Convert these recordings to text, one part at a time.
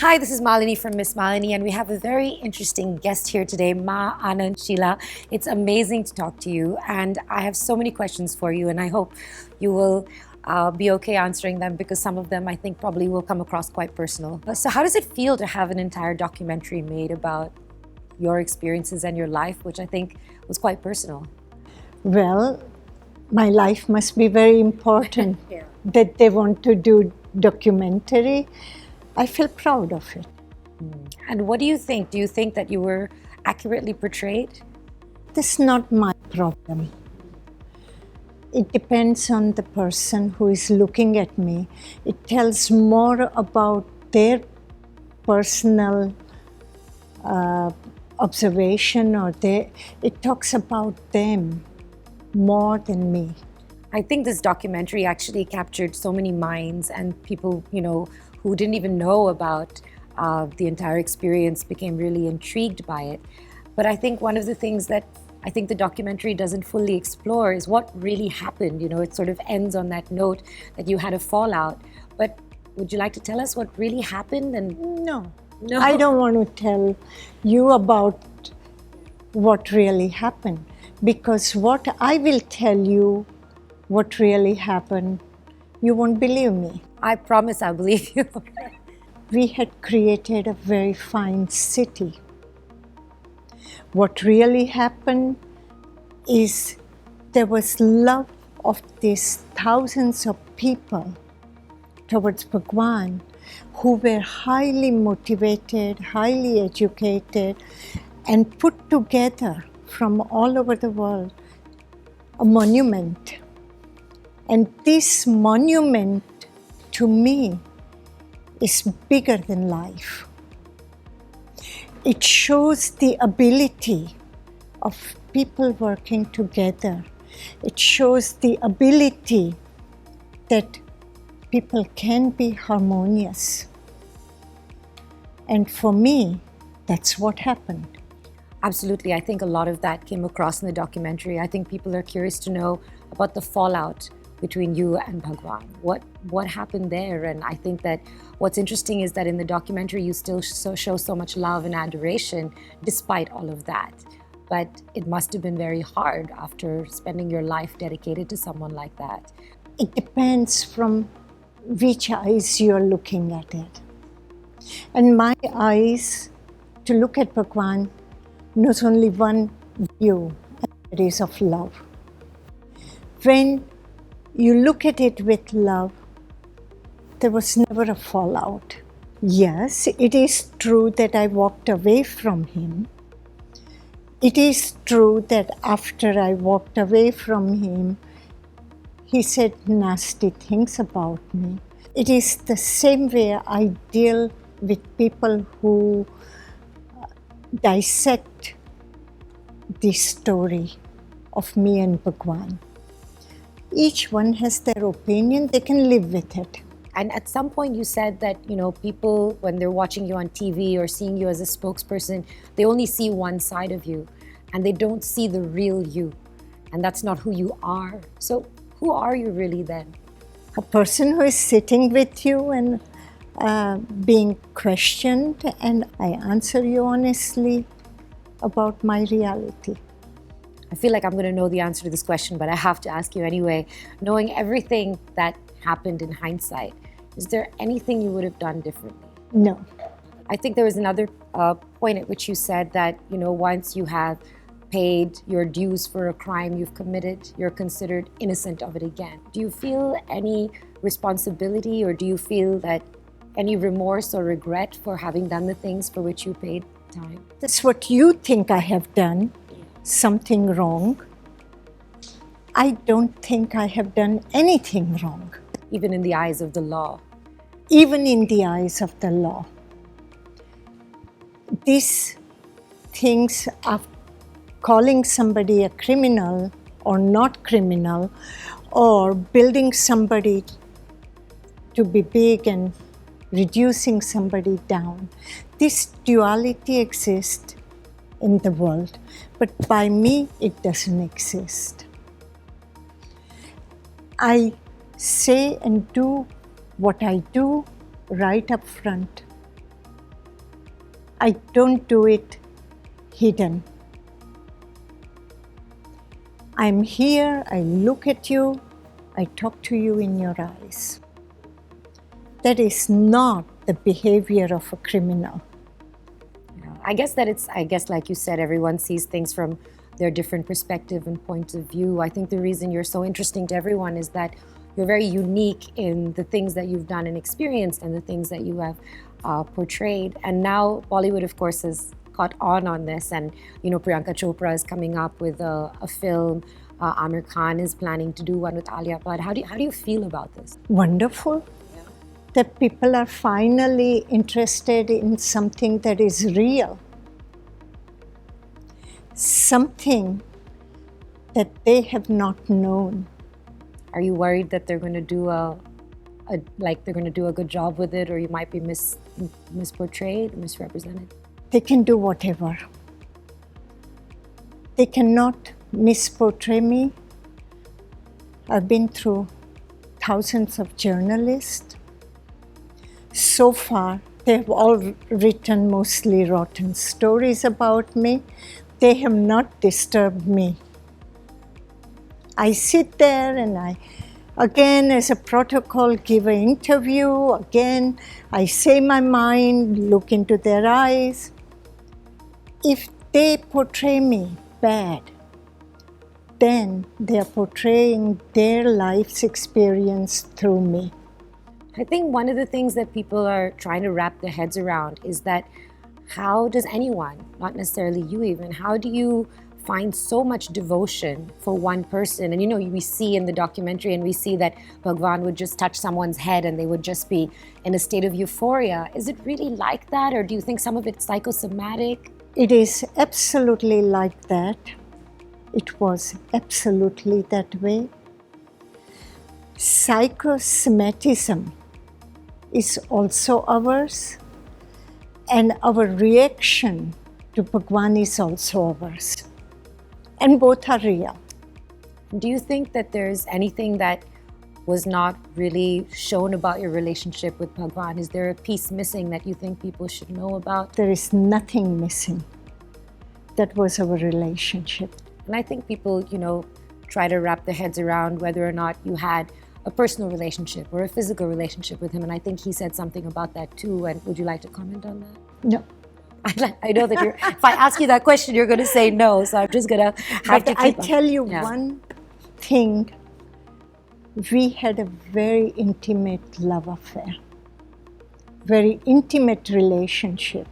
Hi, this is Malini from MissMalini, and we have a very interesting guest here today, Ma Anand Sheela. It's amazing to talk to you, and I have so many questions for you, and I hope you will be okay answering them, because some of them I think probably will come across quite personal. So how does it feel to have an entire documentary made about your experiences and your life, which I think was quite personal? Well, my life must be very important Yeah. that they want to do documentary. I feel proud of it. And what do you think? Do you think that you were accurately portrayed? This is not my problem. It depends on the person who is looking at me. It tells more about their personal observation, or it talks about them more than me. I think this documentary actually captured so many minds, and people, who didn't even know about the entire experience became really intrigued by it. But I think one of the things that I think the documentary doesn't fully explore is what really happened. It sort of ends on that note that you had a fallout. But would you like to tell us what really happened? And No. No. I don't want to tell you about what really happened, because what I will tell you what really happened, you won't believe me. I promise I'll believe you. We had created a very fine city. What really happened is there was love of these thousands of people towards Bhagwan, who were highly motivated, highly educated, and put together from all over the world a monument. And this monument, to me, is bigger than life. It shows the ability of people working together. It shows the ability that people can be harmonious. And for me, that's what happened. Absolutely. I think a lot of that came across in the documentary. I think people are curious to know about the fallout between you and Bhagwan. What happened there? And I think that what's interesting is that in the documentary you still show so much love and adoration despite all of that. But it must have been very hard after spending your life dedicated to someone like that. It depends from which eyes you're looking at it. And my eyes to look at Bhagwan knows only one view, and that is of love. When you look at it with love, there was never a fallout. Yes, it is true that I walked away from him. It is true that after I walked away from him, he said nasty things about me. It is the same way I deal with people who dissect the story of me and Bhagwan. Each one has their opinion, they can live with it. And at some point you said that, people, when they're watching you on TV or seeing you as a spokesperson, they only see one side of you and they don't see the real you. And that's not who you are. So who are you really then? A person who is sitting with you and being questioned, and I answer you honestly about my reality. I feel like I'm going to know the answer to this question, but I have to ask you anyway. Knowing everything that happened in hindsight, is there anything you would have done differently? No. I think there was another point at which you said that, once you have paid your dues for a crime you've committed, you're considered innocent of it again. Do you feel any responsibility, or do you feel that any remorse or regret for having done the things for which you paid time? That's what you think I have done, something wrong. I don't think I have done anything wrong. Even in the eyes of the law? Even in the eyes of the law. These things of calling somebody a criminal or not criminal, or building somebody to be big and reducing somebody down, this duality exists in the world, but by me it doesn't exist. I say and do what I do right up front. I don't do it hidden. I'm here, I look at you, I talk to you in your eyes. That is not the behavior of a criminal. I guess like you said, everyone sees things from their different perspective and points of view. I think the reason you're so interesting to everyone is that you're very unique in the things that you've done and experienced and the things that you have portrayed. And now Bollywood, of course, has caught on this. And, Priyanka Chopra is coming up with a film. Amir Khan is planning to do one with Alia Bhatt. How do you feel about this? Wonderful. That people are finally interested in something that is real. Something that they have not known. Are you worried that they're going to do a good job with it, or you might be misportrayed, misrepresented? They can do whatever. They cannot misportray me. I've been through thousands of journalists. So far, they've all written mostly rotten stories about me. They have not disturbed me. I sit there and I, again, as a protocol, give an interview. Again, I say my mind, look into their eyes. If they portray me bad, then they are portraying their life's experience through me. I think one of the things that people are trying to wrap their heads around is that how does anyone, not necessarily you even, how do you find so much devotion for one person? And we see in the documentary and we see that Bhagwan would just touch someone's head and they would just be in a state of euphoria. Is it really like that, or do you think some of it's psychosomatic? It is absolutely like that. It was absolutely that way. Psychosomatism is also ours, and our reaction to Bhagwan is also ours. And both are real. Do you think that there's anything that was not really shown about your relationship with Bhagwan? Is there a piece missing that you think people should know about? There is nothing missing. That was our relationship. And I think people, try to wrap their heads around whether or not you had a personal relationship or a physical relationship with him. And I think he said something about that too. And would you like to comment on that? No. I know that if I ask you that question, you're going to say no. So I'm just going to have to keep I tell you one thing. We had a very intimate love affair. Very intimate relationship.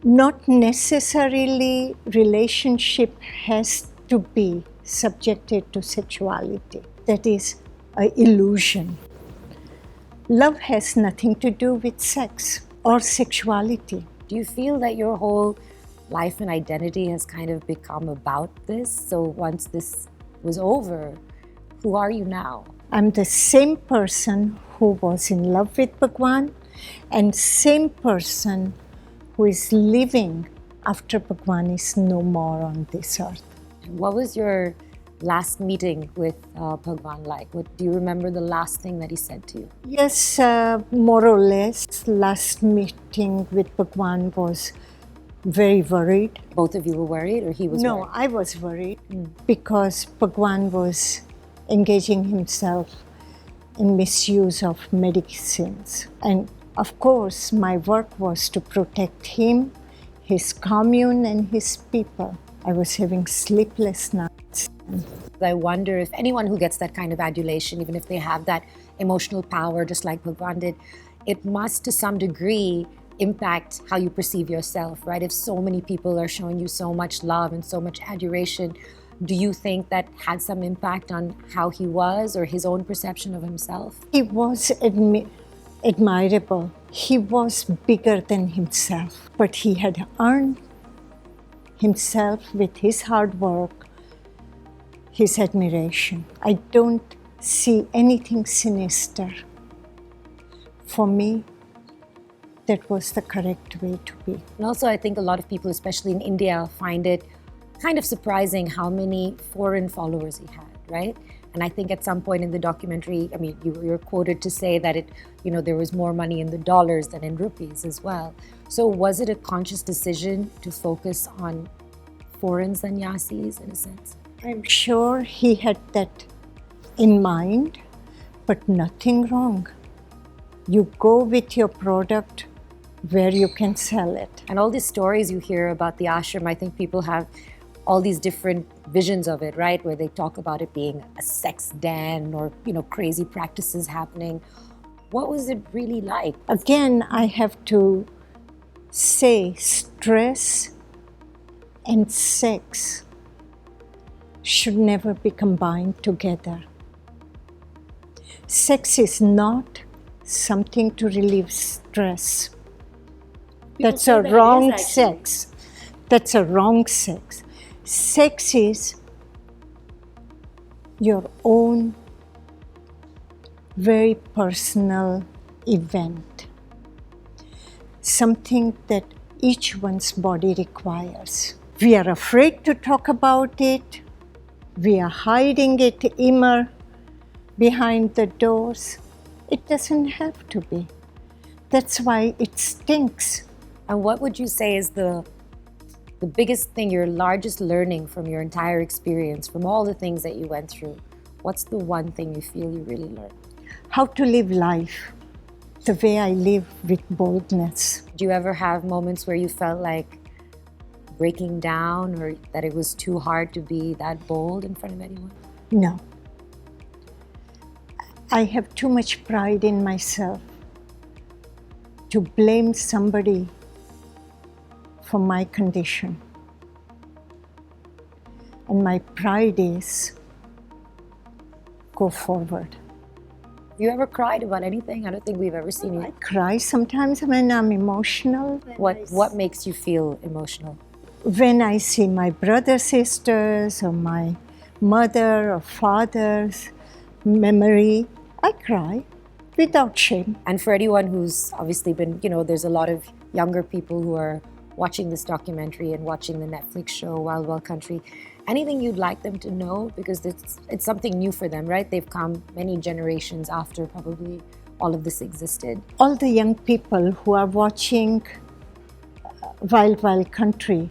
Not necessarily relationship has to be subjected to sexuality. That is an illusion. Love has nothing to do with sex or sexuality. Do you feel that your whole life and identity has kind of become about this? So once this was over, who are you now? I'm the same person who was in love with Bhagwan and same person who is living after Bhagwan is no more on this earth. What was your last meeting with Bhagwan like? Do you remember the last thing that he said to you? Yes, more or less. Last meeting with Bhagwan was very worried. Both of you were worried, or he was worried? No, I was worried because Bhagwan was engaging himself in misuse of medicines. And of course, my work was to protect him, his commune, and his people. I was having sleepless nights. I wonder if anyone who gets that kind of adulation, even if they have that emotional power, just like Bhagwan did, it must to some degree impact how you perceive yourself, right? If so many people are showing you so much love and so much adoration, do you think that had some impact on how he was or his own perception of himself? He was admirable. He was bigger than himself, but he had earned himself with his hard work, his admiration. I don't see anything sinister. For me, that was the correct way to be. And also, I think a lot of people, especially in India, find it kind of surprising how many foreign followers he had, right? And I think at some point in the documentary, I mean, you're quoted to say that there was more money in the dollars than in rupees as well. So was it a conscious decision to focus on foreign sannyasis in a sense? I'm sure he had that in mind, but nothing wrong. You go with your product where you can sell it. And all these stories you hear about the ashram, I think people have all these different visions of it, right? Where they talk about it being a sex den or, crazy practices happening. What was it really like? Again, I have to say stress and sex should never be combined together. Sex is not something to relieve stress. That's a wrong sex. That's a wrong sex. Sex is your own very personal event. Something that each one's body requires. We are afraid to talk about it. We are hiding it immer behind the doors. It doesn't have to be. That's why it stinks. And what would you say is the biggest thing, your largest learning from your entire experience, from all the things that you went through? What's the one thing you feel you really learned? How to live life the way I live, with boldness. Do you ever have moments where you felt like breaking down or that it was too hard to be that bold in front of anyone? No. I have too much pride in myself to blame somebody for my condition. And my pride is go forward. You ever cried about anything? I don't think we've ever seen you. I cry sometimes when I'm emotional. What makes you feel emotional? When I see my brothers, sisters, or my mother or father's memory, I cry without shame. And for anyone who's obviously been, there's a lot of younger people who are watching this documentary and watching the Netflix show Wild Wild Country, anything you'd like them to know? Because it's something new for them, right? They've come many generations after probably all of this existed. All the young people who are watching Wild Wild Country,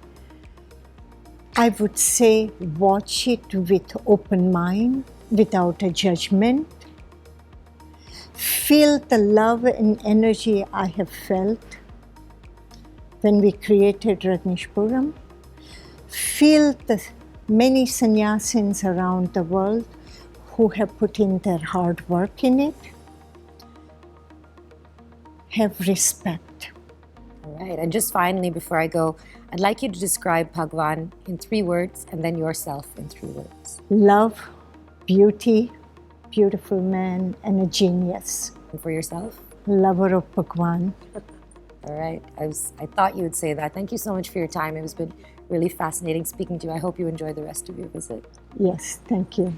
I would say watch it with open mind, without a judgment. Feel the love and energy I have felt when we created Rajneeshpuram. Feel the many sannyasins around the world who have put in their hard work in it. Have respect. All right, and just finally, before I go, I'd like you to describe Bhagwan in 3 words and then yourself in 3 words. Love, beauty, beautiful man, and a genius. And for yourself? Lover of Bhagwan. All right, I thought you would say that. Thank you so much for your time. It has been really fascinating speaking to you. I hope you enjoy the rest of your visit. Yes, thank you.